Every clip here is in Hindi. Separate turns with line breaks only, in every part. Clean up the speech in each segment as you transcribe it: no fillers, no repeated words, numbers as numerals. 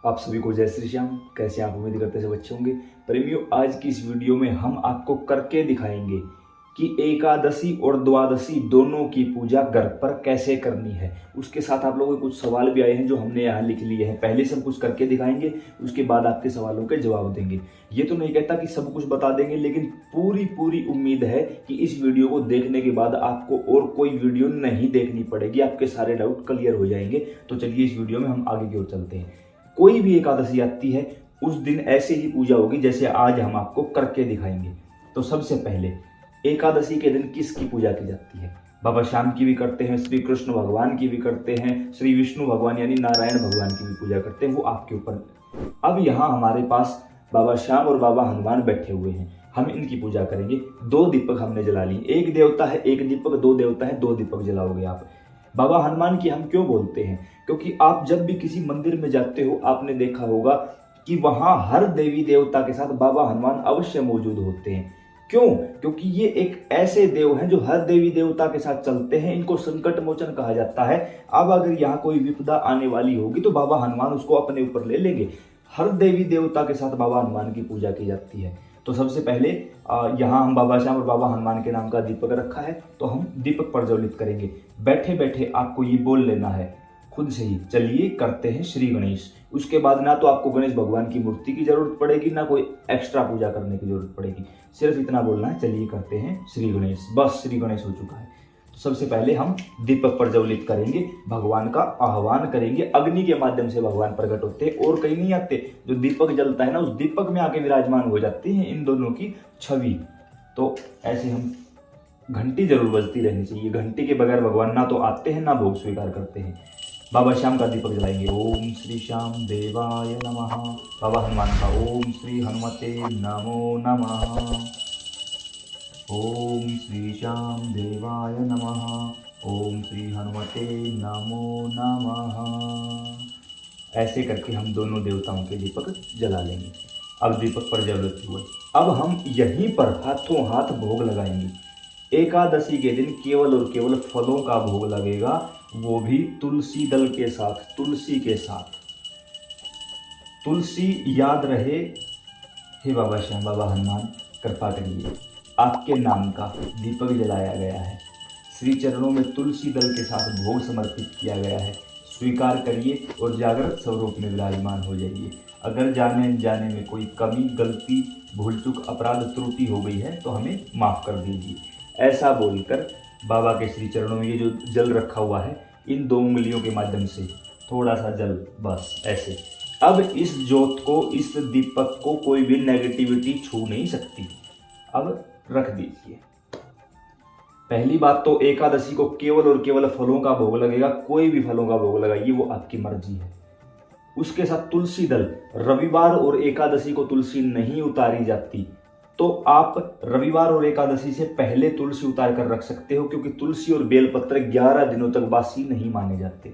आप सभी को जय श्री श्याम। कैसे आप उम्मीद करते सब अच्छे होंगे। प्रेमियों, आज की इस वीडियो में हम आपको करके दिखाएंगे कि एकादशी और द्वादशी दोनों की पूजा घर पर कैसे करनी है। उसके साथ आप लोगों के कुछ सवाल भी आए हैं जो हमने यहाँ लिख लिए हैं। पहले सब कुछ करके दिखाएंगे, उसके बाद आपके सवालों के जवाब देंगे। ये तो नहीं कहता कि सब कुछ बता देंगे, लेकिन पूरी उम्मीद है कि इस वीडियो को देखने के बाद आपको और कोई वीडियो नहीं देखनी पड़ेगी, आपके सारे डाउट क्लियर हो जाएंगे। तो चलिए इस वीडियो में हम आगे की ओर चलते हैं। कोई भी एकादशी आती है उस दिन ऐसे ही पूजा होगी जैसे आज हम आपको करके दिखाएंगे। तो सबसे पहले एकादशी के दिन किसकी पूजा की जाती है? बाबा श्याम की भी करते हैं, श्री कृष्ण भगवान की भी करते हैं, श्री विष्णु भगवान यानी नारायण भगवान की भी पूजा करते हैं, वो आपके ऊपर। अब यहाँ हमारे पास बाबा श्याम और बाबा हनुमान बैठे हुए हैं, हम इनकी पूजा करेंगे। 2 दीपक हमने जला लिए, एक देवता है 1 दीपक, 2 देवता है 2 दीपक जलाओगे आप। बाबा हनुमान की हम क्यों बोलते हैं? क्योंकि आप जब भी किसी मंदिर में जाते हो आपने देखा होगा कि वहां हर देवी देवता के साथ बाबा हनुमान अवश्य मौजूद होते हैं। क्यों? क्योंकि ये एक ऐसे देव हैं जो हर देवी देवता के साथ चलते हैं। इनको संकट मोचन कहा जाता है। अब अगर यहाँ कोई विपदा आने वाली होगी तो बाबा हनुमान उसको अपने ऊपर ले लेंगे। हर देवी देवता के साथ बाबा हनुमान की पूजा की जाती है। तो सबसे पहले यहाँ हम बाबा श्याम और बाबा हनुमान के नाम का दीपक रखा है, तो हम दीपक प्रज्वलित करेंगे। बैठे बैठे आपको ये बोल लेना है खुद से ही, चलिए करते हैं श्री गणेश। उसके बाद ना तो आपको गणेश भगवान की मूर्ति की जरूरत पड़ेगी, ना कोई एक्स्ट्रा पूजा करने की जरूरत पड़ेगी। सिर्फ इतना बोलना है, चलिए करते हैं श्री गणेश। बस श्री गणेश हो चुका है। तो सबसे पहले हम दीपक प्रज्वलित करेंगे, भगवान का आह्वान करेंगे। अग्नि के माध्यम से भगवान प्रकट होते हैं और कहीं नहीं आते। जो दीपक जलता है ना, उस दीपक में आके विराजमान हो जाती है इन दोनों की छवि। तो ऐसे हम घंटी जरूर बजती रहनी चाहिए। घंटी के बगैर भगवान ना तो आते हैं ना भोग स्वीकार करते हैं। बाबा श्याम का दीपक जलाएंगे। ओम श्री श्याम देवाय नमः। बाबा हनुमान का ओम श्री हनुमते नमो नमः। ओम श्री श्याम देवाय नमः। ओम श्री हनुमते नमो नमः। ऐसे करके हम दोनों देवताओं के दीपक जला लेंगे। अब दीपक प्रज्वलित हुए। अब हम यहीं पर हाथों हाथ भोग लगाएंगे। एकादशी के दिन केवल और केवल फलों का भोग लगेगा, वो भी तुलसी दल के साथ, तुलसी के साथ। तुलसी याद रहे। हे बाबा श्याम बाबा हनुमान, कृपा करिए, आपके नाम का दीपक जलाया गया है, श्री चरणों में तुलसी दल के साथ भोग समर्पित किया गया है। स्वीकार करिए और जागृत स्वरूप में विराजमान हो जाइए। अगर जाने जाने में कोई कमी, गलती, भूल चूक, अपराध, त्रुटि हो गई है तो हमें माफ़ कर दीजिए। ऐसा बोलकर बाबा के श्री चरणों में ये जो जल रखा हुआ है, इन 2 उंगलियों के माध्यम से थोड़ा सा जल, बस ऐसे। अब इस ज्योत को, इस दीपक को कोई भी नेगेटिविटी छू नहीं सकती। अब रख दीजिए। पहली बात तो एकादशी को केवल और केवल फलों का भोग लगेगा। कोई भी फलों का भोग लगाइए, वो आपकी मर्जी है। उसके साथ तुलसी दल। रविवार और एकादशी को तुलसी नहीं उतारी जाती, तो आप रविवार और एकादशी से पहले तुलसी उतार कर रख सकते हो, क्योंकि तुलसी और बेलपत्र 11 दिनों तक बासी नहीं माने जाते।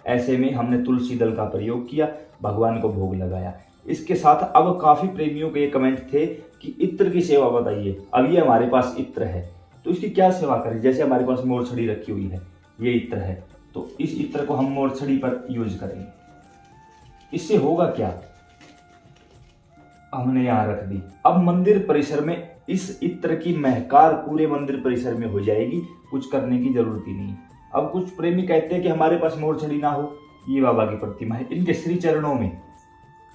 ऐसे में हमने तुलसी दल का प्रयोग किया, भगवान को भोग लगाया। इसके साथ अब काफी प्रेमियों के ये कमेंट थे कि इत्र की सेवा बताइए। अब ये हमारे पास इत्र है तो इसकी क्या सेवा करें? जैसे हमारे पास मोरछड़ी रखी हुई है, ये इत्र है, तो इस इत्र को हम मोरछड़ी पर यूज करेंगे। इससे होगा क्या? हमने यहाँ रख दी। अब मंदिर परिसर में इस इत्र की महकार पूरे मंदिर परिसर में हो जाएगी, कुछ करने की जरूरत ही नहीं। अब कुछ प्रेमी कहते हैं कि हमारे पास मोरछड़ी ना हो, ये बाबा की प्रतिमा है, इनके श्री चरणों में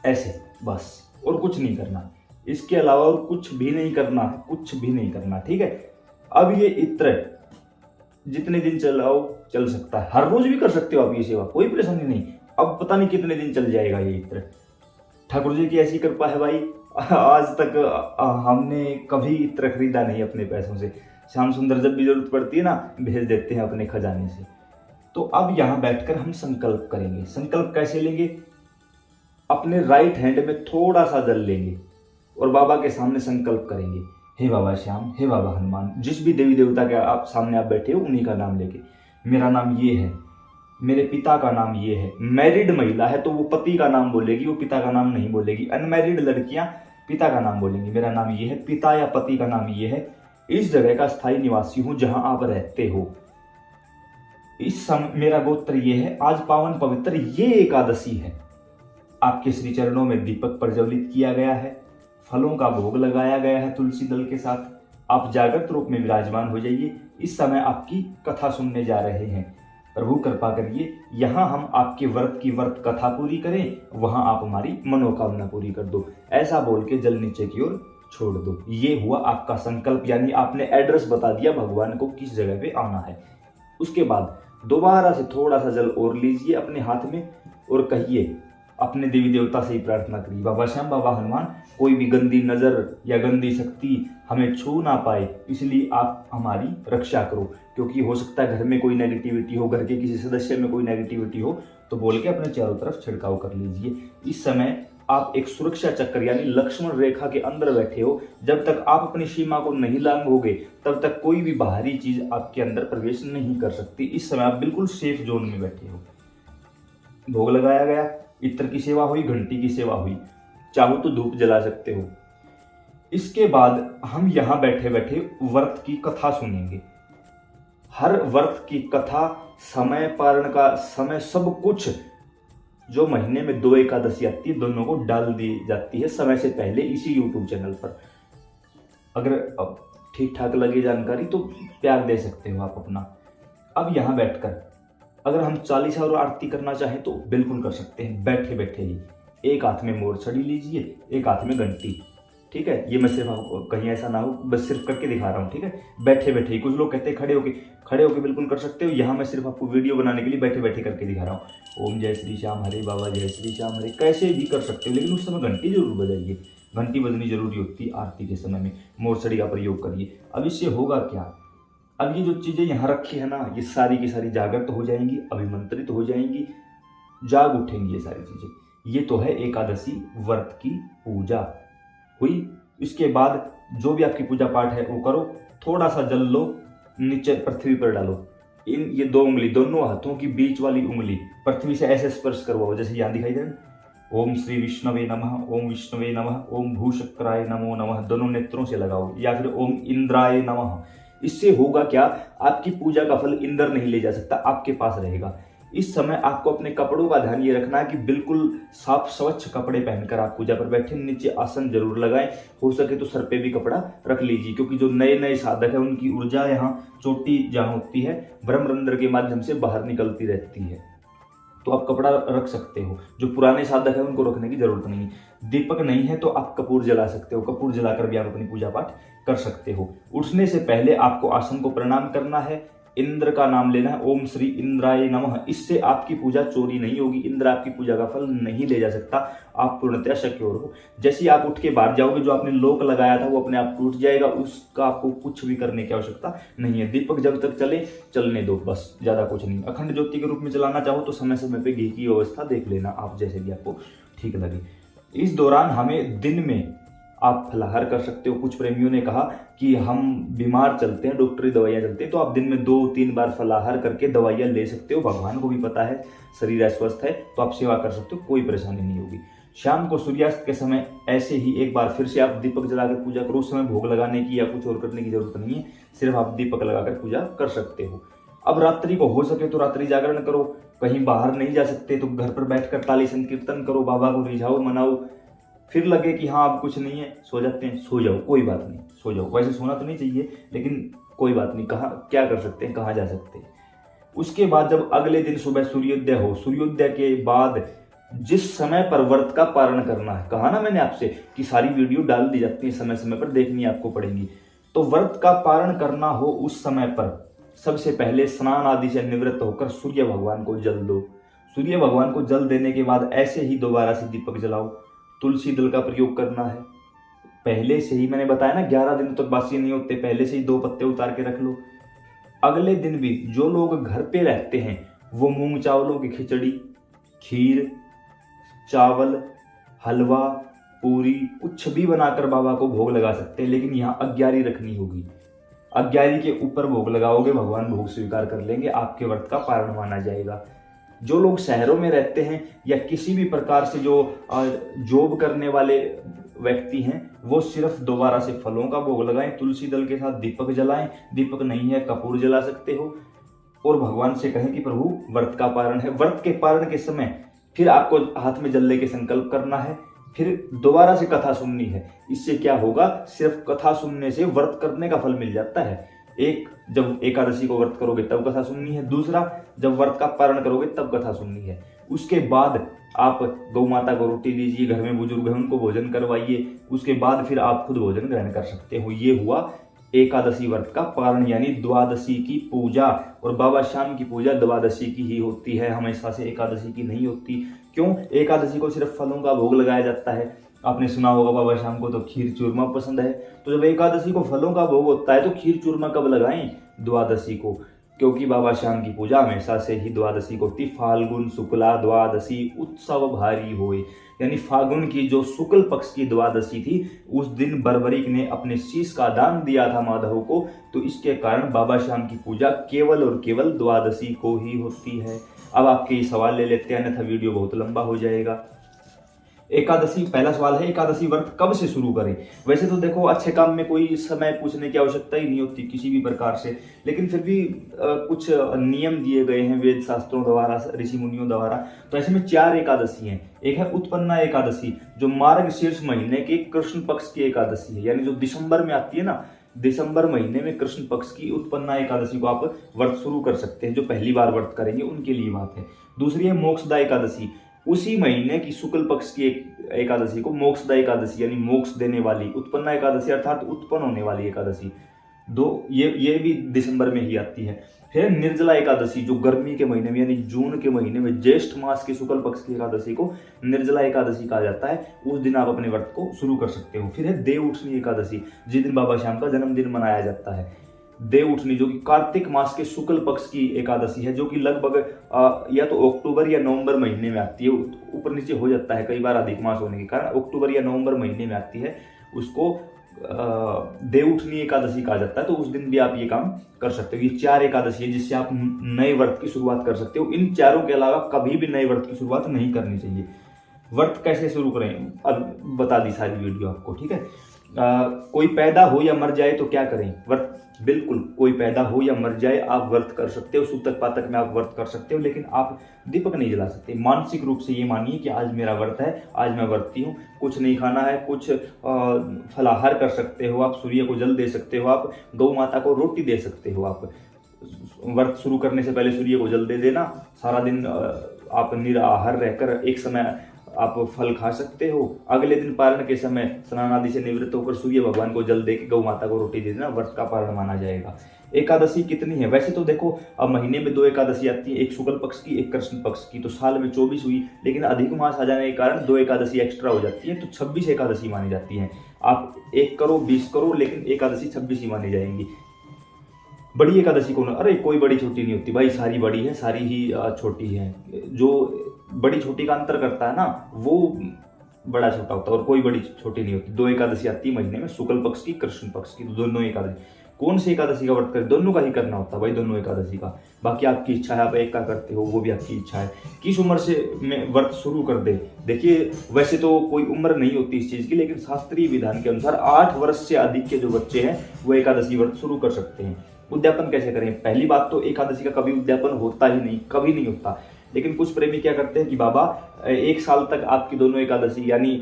ऐसे बस, और कुछ नहीं करना। इसके अलावा और कुछ भी नहीं करना है, कुछ भी नहीं करना, ठीक है। अब ये इत्र जितने दिन चलाओ चल सकता है, हर रोज भी कर सकते हो आप ये सेवा, कोई परेशानी नहीं। अब पता नहीं कितने दिन चल जाएगा ये इत्र। ठाकुर जी की ऐसी कृपा है भाई, आज तक हमने कभी इत्र खरीदा नहीं अपने पैसों से। श्याम सुंदर जब भी जरूरत पड़ती है ना, भेज देते हैं अपने खजाने से। तो अब यहाँ बैठकर हम संकल्प करेंगे। संकल्प कैसे लेंगे? अपने राइट हैंड में थोड़ा सा जल लेंगे और बाबा के सामने संकल्प करेंगे। हे बाबा श्याम, हे बाबा हनुमान, जिस भी देवी देवता के आप सामने आप बैठे हो उन्हीं का नाम लेके, मेरा नाम ये है, मेरे पिता का नाम ये है। मैरिड महिला है तो वो पति का नाम बोलेगी, वो पिता का नाम नहीं बोलेगी। अनमैरिड लड़कियां पिता का नाम बोलेंगी, मेरा नाम ये है, पिता या पति का नाम ये है। इस जगह का स्थायी निवासी हूं जहां आप रहते हो। इस समय मेरा गोत्र ये है। आज पावन पवित्र ये एकादशी है। आपके श्री चरणों में दीपक प्रज्वलित किया गया है, फलों का भोग लगाया गया है तुलसी दल के साथ। आप जागृत रूप में विराजमान हो जाइए। इस समय आपकी कथा सुनने जा रहे हैं। प्रभु कृपा करिए, यहाँ हम आपके व्रत की व्रत कथा पूरी करें, वहां आप हमारी मनोकामना पूरी कर दो। ऐसा बोल के जल नीचे की ओर छोड़ दो। ये हुआ आपका संकल्प, यानी आपने एड्रेस बता दिया भगवान को किस जगह पे आना है। उसके बाद दोबारा से थोड़ा सा जल और लीजिए अपने हाथ में और कहिए, अपने देवी देवता से ही प्रार्थना करिए, बाबा श्याम, बाबा हनुमान, कोई भी गंदी नजर या गंदी शक्ति हमें छू ना पाए, इसलिए आप हमारी रक्षा करो। क्योंकि हो सकता है घर में कोई नेगेटिविटी हो, घर के किसी सदस्य में कोई नेगेटिविटी हो, तो बोल के अपने चारों तरफ छिड़काव कर लीजिए। इस समय आप एक सुरक्षा चक्र यानी लक्ष्मण रेखा के अंदर बैठे हो। जब तक आप अपनी सीमा को नहीं लांघोगे तब तक कोई भी बाहरी चीज आपके अंदर प्रवेश नहीं कर सकती। इस समय आप बिल्कुल सेफ जोन में बैठे हो। भोग लगाया गया, इत्र की सेवा हुई, घंटी की सेवा हुई, चाहो तो धूप जला सकते हो। इसके बाद हम यहाँ बैठे बैठे व्रत की कथा सुनेंगे। हर व्रत की कथा, समय, पारण का समय, सब कुछ जो महीने में 2 एकादशी आती है दोनों को डाल दी जाती है समय से पहले इसी YouTube चैनल पर। अगर अब ठीक ठाक लगे जानकारी तो प्यार दे सकते हो आप अपना। अब यहाँ बैठकर अगर हम 40 और आरती करना चाहें तो बिल्कुल कर सकते हैं, बैठे बैठे ही। एक हाथ में मोर छड़ी लीजिए, एक हाथ में घंटी, ठीक है। ये मैं सिर्फ आपको कहीं ऐसा ना हो, बस सिर्फ करके दिखा रहा हूँ, ठीक है। बैठे बैठे ही, कुछ लोग कहते हैं खड़े होके बिल्कुल कर सकते हो। यहाँ मैं सिर्फ आपको वीडियो बनाने के लिए बैठे बैठे करके दिखा रहा हूँ। ओम जय श्री श्याम हरे, बाबा जय श्री श्याम हरे, कैसे भी कर सकते हो, लेकिन उस समय घंटी जरूर बजाइए। घंटी बजनी जरूरी होती है आरती के समय में। मोरछड़ी का प्रयोग करिए। अब इससे होगा क्या, अब ये जो चीजें यहाँ रखी है ना, ये सारी की सारी जागृत हो जाएंगी, अभिमंत्रित हो जाएंगी, जाग उठेंगी ये सारी चीजें। ये तो है एकादशी व्रत की पूजा हुई। इसके बाद जो भी आपकी पूजा पाठ है वो करो। थोड़ा सा जल लो, नीचे पृथ्वी पर डालो। ये 2 उंगली, दोनों हाथों की बीच वाली उंगली पृथ्वी से ऐसे स्पर्श करवाओ जैसे यहाँ दिखाई दे रहा है। ओम श्री विष्णवे नमः, ओम विष्णवे नमः, ओम भूशक्राय नमो नमः, दोनों नेत्रों से लगाओ। या फिर ओम इंद्राय नमः। इससे होगा क्या, आपकी पूजा का फल इंद्र नहीं ले जा सकता, आपके पास रहेगा। इस समय आपको अपने कपड़ों का ध्यान ये रखना है कि बिल्कुल साफ स्वच्छ कपड़े पहनकर आप पूजा पर बैठे। नीचे आसन जरूर लगाएं, हो सके तो सर पे भी कपड़ा रख लीजिए, क्योंकि जो नए नए साधक है उनकी ऊर्जा यहाँ चोटी जहाँ होती है ब्रह्मरंध्र के माध्यम से बाहर निकलती रहती है, तो आप कपड़ा रख सकते हो। जो पुराने साधक है उनको रखने की जरूरत नहीं। दीपक नहीं है तो आप कपूर जला सकते हो, कपूर जलाकर भी आप अपनी पूजा पाठ कर सकते हो। उठने से पहले आपको आसन को प्रणाम करना है, इंद्र का नाम लेना है, ओम श्री इंद्राय नमः। इससे आपकी पूजा चोरी नहीं होगी, इंद्र आपकी पूजा का फल नहीं ले जा सकता, आप पूर्णतया सिक्योर हो। जैसे ही आप उठ के बाहर जाओगे, जो आपने लोक लगाया था वो अपने आप टूट जाएगा, उसका आपको कुछ भी करने की आवश्यकता नहीं है। दीपक जब तक चले चलने दो, बस, ज्यादा कुछ नहीं। अखंड ज्योति के रूप में चलाना चाहो तो समय समय पे घी की व्यवस्था देख लेना आप, जैसे भी आपको ठीक लगे। इस दौरान हमें दिन में आप फलाहार कर सकते हो। कुछ प्रेमियों ने कहा कि हम बीमार चलते हैं, डॉक्टरी दवाइयाँ चलते हैं, तो आप दिन में 2-3 बार फलाहार करके दवाइयाँ ले सकते हो। भगवान को भी पता है शरीर अस्वस्थ है, तो आप सेवा कर सकते हो, कोई परेशानी नहीं होगी। शाम को सूर्यास्त के समय ऐसे ही एक बार फिर से आप दीपक जलाकर पूजा करो। उस समय भोग लगाने की या कुछ और करने की जरूरत नहीं है, सिर्फ आप दीपक लगाकर पूजा कर सकते हो। अब रात्रि को हो सके तो रात्रि जागरण करो। कहीं बाहर नहीं जा सकते तो घर पर बैठकर ताली संकीर्तन करो, बाबा को रिझाओ, मनाओ। फिर लगे कि हाँ अब कुछ नहीं है, सो जाते हैं, सो जाओ, कोई बात नहीं, सो जाओ। वैसे सोना तो नहीं चाहिए, लेकिन कोई बात नहीं, कहाँ क्या कर सकते हैं, कहाँ जा सकते हैं। उसके बाद जब अगले दिन सुबह सूर्योदय हो, सूर्योदय के बाद जिस समय पर व्रत का पारण करना है, कहा ना मैंने आपसे कि सारी वीडियो डाल दी जाती है, समय समय पर देखनी आपको पड़ेगी। तो व्रत का पारण करना हो उस समय पर सबसे पहले स्नान आदि से निवृत्त होकर सूर्य भगवान को जल दो। सूर्य भगवान को जल देने के बाद ऐसे ही दोबारा से दीपक जलाओ। तुलसी दल का प्रयोग करना है। पहले से ही मैंने बताया ना 11 दिन तक बासी नहीं होते, पहले से ही 2 पत्ते उतार के रख लो। अगले दिन भी जो लोग घर पे रहते हैं वो मूंग चावलों की खिचड़ी, खीर, चावल, हलवा, पूरी, कुछ भी बनाकर बाबा को भोग लगा सकते हैं, लेकिन यहाँ अग्यारी रखनी होगी। अग्यारी के ऊपर भोग लगाओगे, भगवान भोग स्वीकार कर लेंगे, आपके व्रत का पारण माना जाएगा। जो लोग शहरों में रहते हैं या किसी भी प्रकार से जो जॉब करने वाले व्यक्ति हैं, वो सिर्फ दोबारा से फलों का भोग लगाएं, तुलसी दल के साथ दीपक जलाएं। दीपक नहीं है कपूर जला सकते हो, और भगवान से कहें कि प्रभु व्रत का पारण है। व्रत के पारण के समय फिर आपको हाथ में जल लेके संकल्प करना है, फिर दोबारा से कथा सुननी है। इससे क्या होगा, सिर्फ कथा सुनने से व्रत करने का फल मिल जाता है। एक, जब एकादशी को व्रत करोगे तब कथा सुननी है, दूसरा जब व्रत का पारण करोगे तब कथा सुननी है। उसके बाद आप गौ माता को रोटी दीजिए, घर में बुजुर्ग हैं उनको भोजन करवाइए, उसके बाद फिर आप खुद भोजन ग्रहण कर सकते हो। ये हुआ एकादशी व्रत का पारण यानी द्वादशी की पूजा। और बाबा श्याम की पूजा द्वादशी की ही होती है, हमेशा से एकादशी की नहीं होती। क्यों? एकादशी को सिर्फ फलों का भोग लगाया जाता है। आपने सुना होगा बाबा श्याम को तो खीर चूरमा पसंद है, तो जब एकादशी को फलों का भोग होता है तो खीर चूरमा कब लगाएं? द्वादशी को, क्योंकि बाबा श्याम की पूजा हमेशा से ही द्वादशी को होती। फाल्गुन शुक्ला द्वादशी उत्सव भारी होए, यानी फागुन की जो शुक्ल पक्ष की द्वादशी थी उस दिन बर्बरीक ने अपने शीश का दान दिया था माधव को, तो इसके कारण बाबा श्याम की पूजा केवल और केवल द्वादशी को ही होती है। अब आपके सवाल ले लेते हैं, अन्यथा वीडियो बहुत लंबा हो जाएगा। एकादशी, पहला सवाल है एकादशी व्रत कब से शुरू करें? वैसे तो देखो अच्छे काम में कोई समय पूछने की आवश्यकता ही नहीं होती किसी भी प्रकार से, लेकिन फिर भी कुछ नियम दिए गए हैं वेद शास्त्रों द्वारा, ऋषि मुनियों द्वारा। तो ऐसे में 4 एकादशी हैं। एक है उत्पन्ना एकादशी जो मार्गशीर्ष महीने के कृष्ण पक्ष की एकादशी है, यानी जो दिसंबर में आती है ना, दिसंबर महीने में कृष्ण पक्ष की उत्पन्ना एकादशी को आप व्रत शुरू कर सकते हैं। जो पहली बार व्रत करेंगे उनके लिए बात है। दूसरी है मोक्षदा एकादशी, उसी महीने की शुक्ल पक्ष की एकादशी को मोक्षदा एकादशी यानी मोक्ष देने वाली, उत्पन्ना एकादशी अर्थात उत्पन्न होने वाली एकादशी, ये भी दिसंबर में ही आती है। फिर निर्जला एकादशी जो गर्मी के महीने में यानी जून के महीने में ज्येष्ठ मास की शुक्ल पक्ष की एकादशी को निर्जला एकादशी कहा जाता है, उस दिन आप अपने व्रत को शुरू कर सकते हो। फिर है देव उठनी एकादशी, जिस दिन बाबा श्याम का जन्मदिन मनाया जाता है। देव उठनी जो कि कार्तिक मास के शुक्ल पक्ष की एकादशी है, जो कि लगभग या तो अक्टूबर या नवंबर महीने में आती है, ऊपर नीचे हो जाता है कई बार अधिक मास होने के कारण, अक्टूबर या नवंबर महीने में आती है, उसको देव उठनी एकादशी कहा जाता है। तो उस दिन भी आप ये काम कर सकते हो। ये 4 एकादशी है जिससे आप नए व्रत की शुरुआत कर सकते हो। इन चारों के अलावा कभी भी नए व्रत की शुरुआत नहीं करनी चाहिए। व्रत कैसे शुरू करें अब बता दी सारी वीडियो आपको, ठीक है। कोई पैदा हो या मर जाए तो क्या करें? व्रत बिल्कुल कोई पैदा हो या मर जाए आप व्रत कर सकते हो, सूतक पातक में आप व्रत कर सकते हो, लेकिन आप दीपक नहीं जला सकते। मानसिक रूप से ये मानिए कि आज मेरा व्रत है, आज मैं व्रती हूँ, कुछ नहीं खाना है, कुछ फलाहार कर सकते हो, आप सूर्य को जल दे सकते हो, आप गौ माता को रोटी दे सकते हो। आप व्रत शुरू करने से पहले सूर्य को जल दे देना, सारा दिन आप निराहार रहकर एक समय आप फल खा सकते हो। अगले दिन पारण के समय स्नान आदि से निवृत्त होकर सूर्य भगवान को जल दे के गौ माता को रोटी दे देना, व्रत का पारण माना जाएगा। एकादशी कितनी है? वैसे तो देखो अब महीने में 2 एकादशी आती है, एक शुक्ल पक्ष की, एक कृष्ण पक्ष की, तो साल में 24 हुई, लेकिन अधिक मास आ जाने के कारण 2 एकादशी एक्स्ट्रा हो जाती है, तो 26 एकादशी मानी जाती है। आप 1 करो 20 करो, लेकिन एकादशी 26 ही मानी जाएंगी। बड़ी एकादशी कौन? अरे कोई बड़ी छोटी नहीं होती भाई, सारी बड़ी है, सारी ही छोटी है। जो बड़ी छोटी का अंतर करता है ना, वो बड़ा छोटा होता है, और कोई बड़ी छोटी नहीं होती। 2 एकादशी आती है महीने में, शुक्ल पक्ष की, कृष्ण पक्ष की, तो दोनों एकादशी। कौन सी एकादशी का व्रत करें? दोनों का ही करना होता है भाई, दोनों एकादशी का। बाकी आपकी इच्छा है, आप एक का करते हो, वो भी आपकी इच्छा है। किस उम्र से में व्रत शुरू कर दे? देखिए वैसे तो कोई उम्र नहीं होती इस चीज की, लेकिन शास्त्रीय विधान के अनुसार 8 वर्ष से अधिक के जो बच्चे हैं वो एकादशी व्रत शुरू कर सकते हैं। उद्यापन कैसे करें? पहली बात तो एकादशी का कभी उद्यापन होता ही नहीं, कभी नहीं होता। लेकिन कुछ प्रेमी क्या करते हैं कि बाबा 1 साल तक आपकी दोनों एकादशी यानी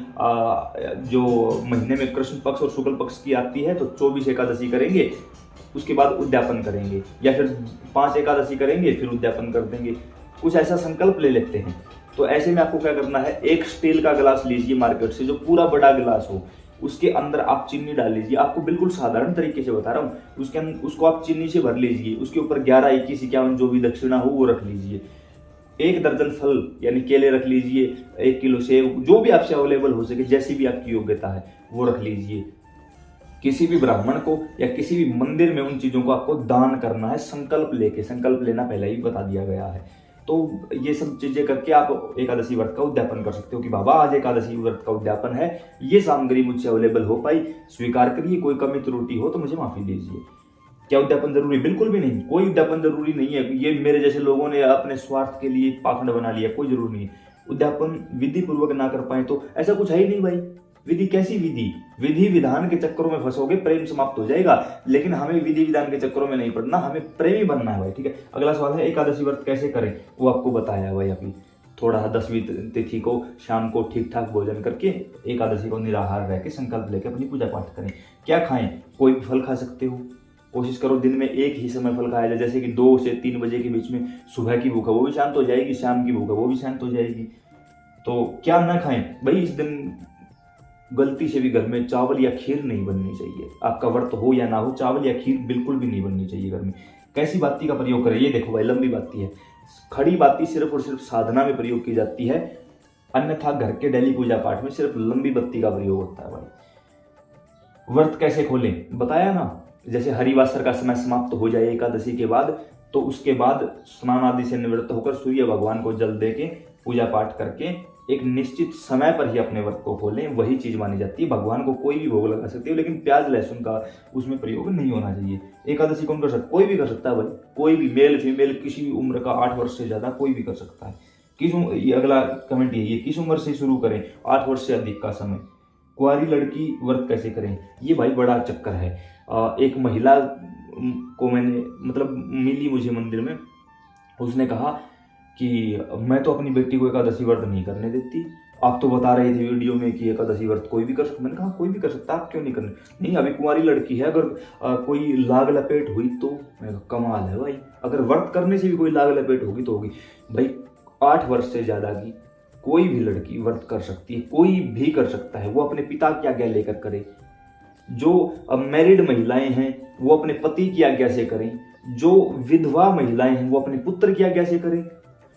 जो महीने में कृष्ण पक्ष और शुक्ल पक्ष की आती है तो 24 एकादशी करेंगे, उसके बाद उद्यापन करेंगे, या फिर 5 एकादशी करेंगे फिर उद्यापन कर देंगे। कुछ ऐसा संकल्प ले लेते हैं। तो ऐसे में आपको क्या करना है, एक स्टील का गिलास लीजिए मार्केट से, जो पूरा बड़ा गिलास हो, उसके अंदर आप चीनी डाल लीजिए। आपको बिल्कुल साधारण तरीके से बता रहा हूँ। उसको आप चीनी से भर लीजिए, उसके ऊपर 11, 21, 51 जो भी दक्षिणा हो वो रख लीजिए। 1 दर्जन फल यानी केले रख लीजिए, 1 किलो सेब, जो भी आपसे अवेलेबल हो सके, जैसी भी आपकी योग्यता है वो रख लीजिए। किसी भी ब्राह्मण को या किसी भी मंदिर में उन चीजों को आपको दान करना है, संकल्प लेके। संकल्प लेना पहले ही बता दिया गया है। तो ये सब चीजें करके आप एकादशी व्रत का उद्यापन कर सकते हो कि बाबा आज एकादशी व्रत का उद्यापन है, ये सामग्री मुझसे अवेलेबल हो पाई, स्वीकार करिए, कोई कमी त्रुटि हो तो मुझे माफी दीजिए। क्या उद्यापन जरूरी? बिल्कुल भी नहीं, कोई उद्यापन जरूरी नहीं है। ये मेरे जैसे लोगों ने अपने स्वार्थ के लिए पाखंड बना लिया, कोई जरूरी नहीं। उद्यापन विधि पूर्वक ना कर पाए तो ऐसा कुछ है ही नहीं भाई। विधि कैसी विधि? विधि विधान के चक्करों में फंसोगे, प्रेम समाप्त हो जाएगा। लेकिन हमें विधि विधान के चक्करों में नहीं पड़ना, हमें प्रेमी बनना है भाई, ठीक है। अगला सवाल है एकादशी व्रत कैसे करें, वो आपको बताया भाई अभी। थोड़ा 10वीं तिथि को शाम को ठीक ठाक भोजन करके एकादशी को निराहार रह के संकल्प लेकर अपनी पूजा पाठ करें। क्या खाएं? कोई भी फल खा सकते हो, कोशिश करो दिन में एक ही समय फल खाया जाए, जैसे कि 2 से 3 बजे के बीच में सुबह की भूख है वो भी शांत हो जाएगी, शाम की भूख है वो भी शांत हो जाएगी। तो क्या ना खाएं भाई, इस दिन गलती से भी घर में चावल या खीर नहीं बननी चाहिए। आपका व्रत हो या ना हो, चावल या खीर बिल्कुल भी नहीं बननी चाहिए घर में। कैसी बाती का प्रयोग करें? ये देखो भाई, लंबी बाती है। खड़ी बाती सिर्फ और सिर्फ साधना में प्रयोग की जाती है, अन्यथा घर के डेली पूजा पाठ में सिर्फ लंबी बत्ती का प्रयोग होता है भाई। व्रत कैसे खोलें बताया ना, जैसे हरिवासर का समय समाप्त हो जाए एकादशी के बाद, तो उसके बाद स्नान आदि से निवृत्त होकर सूर्य भगवान को जल दे के पूजा पाठ करके एक निश्चित समय पर ही अपने व्रत को खोलें, वही चीज मानी जाती है। भगवान को कोई भी भोग लगा सकते हो, लेकिन प्याज लहसुन का उसमें प्रयोग नहीं होना चाहिए। एकादशी कौन कर सकता? कोई भी कर सकता है भाई, कोई भी, मेल फीमेल, किसी भी उम्र का, 8 वर्ष से ज्यादा कोई भी कर सकता है। ये अगला कमेंट यही है, किस उम्र से शुरू करें? 8 वर्ष से अधिक का समय। कुंवारी लड़की व्रत कैसे करें? ये भाई बड़ा चक्कर है। एक महिला को मैंने मिली मुझे मंदिर में, उसने कहा कि मैं तो अपनी बेटी को एकादशी व्रत नहीं करने देती, आप तो बता रहे थे वीडियो में कि एकादशी व्रत कोई भी कर सकता। मैंने कहा कोई भी कर सकता, आप क्यों नहीं करने? नहीं, अभी कुंवारी लड़की है, अगर कोई लाग लपेट हुई तो। मैं कहा कमाल है भाई, अगर व्रत करने से भी कोई लाग लपेट होगी तो होगी भाई। 8 वर्ष से ज्यादा की कोई भी लड़की व्रत कर सकती है, कोई भी कर सकता है। वो अपने पिता की आज्ञा लेकर करे। जो मैरिड महिलाएं हैं वो अपने पति की आज्ञा से करें, जो विधवा महिलाएं हैं वो अपने पुत्र की आज्ञा से करें।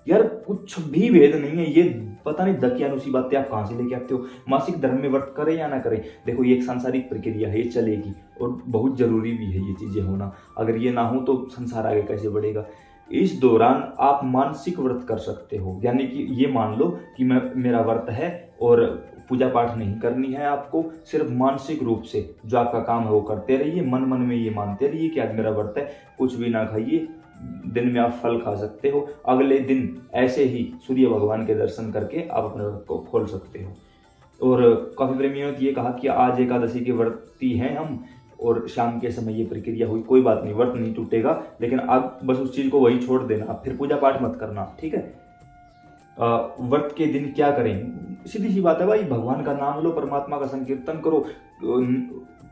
यार कुछ भी भेद नहीं है। ये पता नहीं दकियानुसी बातें आप कहां से लेके आते हो। मासिक धर्म में व्रत करें या ना करें, देखो ये एक सांसारिक प्रक्रिया है, ये चलेगी और बहुत जरूरी भी है ये चीजें होना। अगर ये ना हो तो संसार आगे कैसे बढ़ेगा। इस दौरान आप मानसिक व्रत कर सकते हो, यानी कि ये मान लो कि मेरा व्रत है और पूजा पाठ नहीं करनी है आपको, सिर्फ मानसिक रूप से जो आपका काम है वो करते रहिए, मन मन में ये मानते रहिए कि आज मेरा व्रत है, कुछ भी ना खाइए। दिन में आप फल खा सकते हो, अगले दिन ऐसे ही सूर्य भगवान के दर्शन करके आप अपने व्रत को खोल सकते हो। और काफी प्रेमियों ने ये कहा कि आज एकादशी के व्रती हैं हम और शाम के समय ये प्रक्रिया हुई, कोई बात नहीं, व्रत नहीं टूटेगा, लेकिन आप बस उस चीज को वही छोड़ देना, फिर पूजा पाठ मत करना, ठीक है। व्रत के दिन क्या करें? सीधी सी बात है भाई, भगवान का नाम लो, परमात्मा का संकीर्तन करो,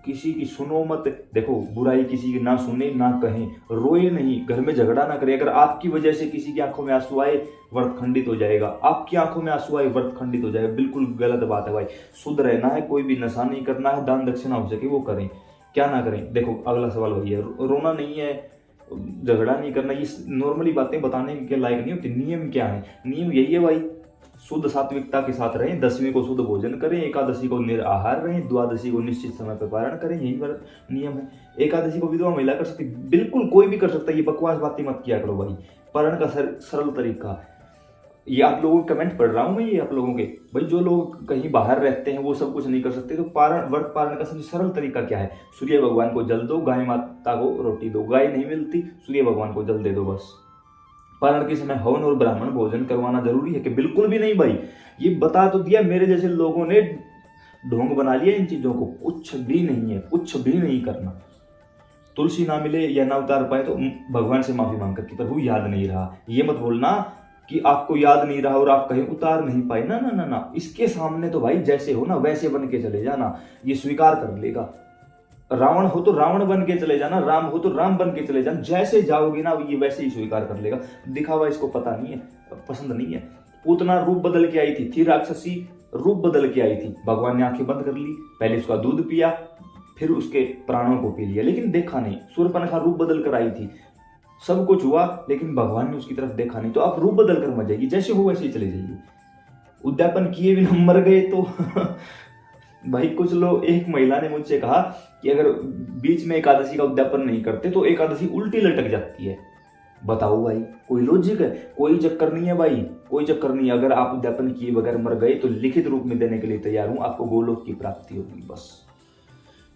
किसी की सुनो मत। देखो बुराई किसी की ना सुने ना कहें, रोए नहीं, घर में झगड़ा ना करें। अगर आपकी वजह से किसी की आंखों में आंसू आए व्रत खंडित हो जाएगा, आपकी आंखों में आंसू आए व्रत खंडित हो जाएगा। बिल्कुल गलत बात है भाई। शुद्ध रहना है, कोई भी नशा नहीं करना है, दान दक्षिणा हो सके वो करें, क्या ना करें। देखो अगला सवाल वही है, रोना नहीं है, झगड़ा नहीं करना, ये नॉर्मली बातें बताने के लायक नहीं होती। नियम क्या है? नियम यही है भाई, शुद्ध सात्विकता के साथ रहें, 10वीं को शुद्ध भोजन करें, एकादशी को निराहार रहें, द्वादशी को निश्चित समय पर पारण करें, यही नियम है। एकादशी को विधवा महिला कर सकती, बिल्कुल कोई भी कर सकता है, ये बकवास बातें मत किया करो भाई। पारण का सरल तरीका, ये आप लोगों के कमेंट पढ़ रहा हूं मैं, ये आप लोगों के भाई, जो लोग कहीं बाहर रहते हैं वो सब कुछ नहीं कर सकते, तो व्रत पारण का सबसे सरल तरीका क्या है? सूर्य भगवान को जल दो, गाय माता को रोटी दो, गाय नहीं मिलती सूर्य भगवान को जल दे दो बस। पारण के समय हवन और ब्राह्मण भोजन करवाना जरूरी है कि? बिल्कुल भी नहीं भाई, ये बता तो दिया, मेरे जैसे लोगों ने ढोंग बना लिया इन चीजों को। कुछ भी नहीं है, कुछ भी नहीं करना। तुलसी ना मिले या ना उतार पाए तो भगवान से माफी मांग कर कि प्रभु याद नहीं रहा। ये मत बोलना कि आपको याद नहीं रहा और आप कहीं उतार नहीं पाए, ना ना ना ना। इसके सामने तो भाई जैसे हो ना वैसे बन के चले जाना, ये स्वीकार कर लेगा। रावण हो तो रावण बन के चले जाना, राम हो तो राम बन के चले जाना, जैसे जाओगे ना ये वैसे ही स्वीकार कर लेगा। दिखावा इसको पता नहीं है, पसंद नहीं है। पूतना रूप बदल के आई थी राक्षसी रूप बदल के आई थी, भगवान ने आंखें बंद कर ली, पहले उसका दूध पिया फिर उसके प्राणों को पी लिया, लेकिन देखा नहीं। शूर्पणखा रूप बदल कर आई थी, सब कुछ हुआ लेकिन भगवान ने उसकी तरफ देखा नहीं। तो आप रूप बदल कर मत जाइए, जैसे हो वैसे ही चले जाइए। उद्यापन किए बिना मर गए तो भाई कुछ लोग, एक महिला ने मुझसे कहा कि अगर बीच में एकादशी का उद्यापन नहीं करते तो एकादशी उल्टी लटक जाती है। बताओ भाई, कोई लॉजिक है? कोई चक्कर नहीं है भाई, कोई चक्कर नहीं है। अगर आप उद्यापन किए बगैर मर गए तो लिखित रूप में देने के लिए तैयार हूं, आपको गोलोक की प्राप्ति होगी बस।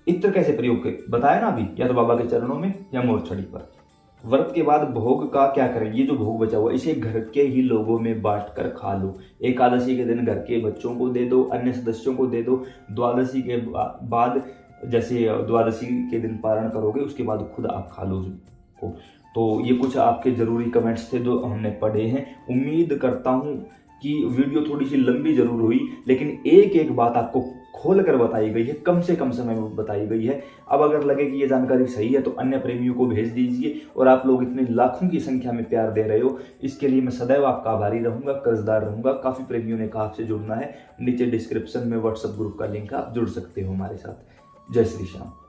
इत्र कैसे प्रयोग के बताया ना अभी, या तो बाबा के चरणों में या मोरछड़ी पर। व्रत के बाद भोग का क्या करें? ये जो भोग बचा हुआ इसे घर के ही लोगों में बांट कर खा लो। एकादशी के दिन घर के बच्चों को दे दो, अन्य सदस्यों को दे दो। द्वादशी के बाद, जैसे द्वादशी के दिन पारण करोगे उसके बाद खुद आप खा लो उसको। तो ये कुछ आपके जरूरी कमेंट्स थे जो हमने पढ़े हैं। उम्मीद करता हूँ कि वीडियो थोड़ी सी लंबी जरूर हुई, लेकिन एक एक बात आपको खोल कर बताई गई है, कम से कम समय में बताई गई है। अब अगर लगे कि ये जानकारी सही है तो अन्य प्रेमियों को भेज दीजिए। और आप लोग इतने लाखों की संख्या में प्यार दे रहे हो, इसके लिए मैं सदैव आपका आभारी रहूंगा, कर्जदार रहूंगा। काफ़ी प्रेमियों ने कहा आपसे जुड़ना है, नीचे डिस्क्रिप्शन में व्हाट्सएप ग्रुप का लिंक है, आप जुड़ सकते हो हमारे साथ। जय श्री श्याम।